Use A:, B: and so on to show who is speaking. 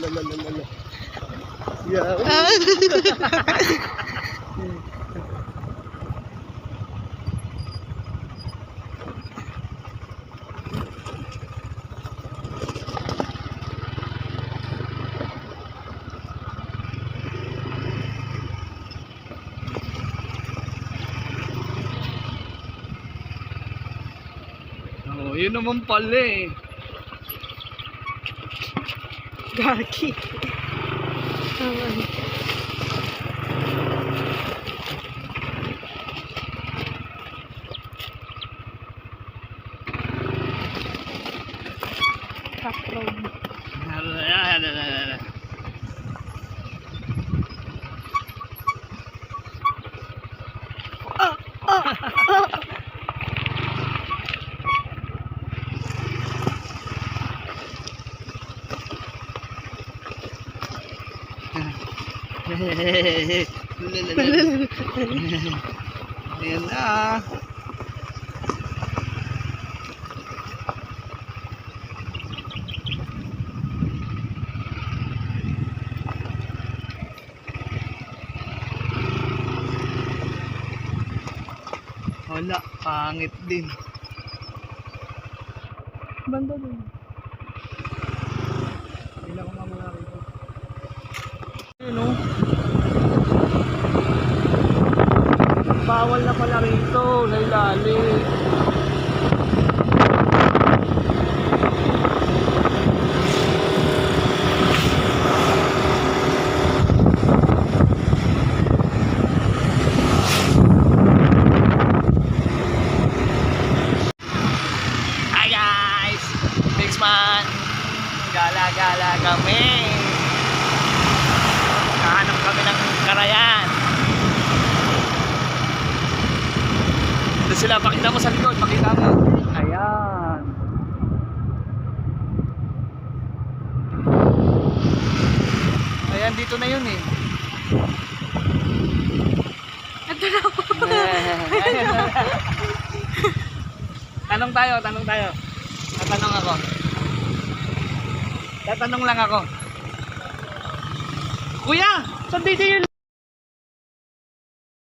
A: la. Yeah. Oh, yun naman pala eh.
B: Gagi. Saprog.
A: Ayan na. Wala, pangit din.
B: Banda din.
A: Hindi ako mamula rito.
B: Ano? Bawal na pala rito sa ilalim.
A: Hi guys! Next month, gala-gala kami. Kahanap kami ng karayan. Ito sila, pakita mo sa likod, pakita mo. Ayan. Ayan, dito na yun eh.
B: Ito na ako.
A: Tanong tayo. Tatanong ako. Tatanong lang ako. Kuya, saan dito yung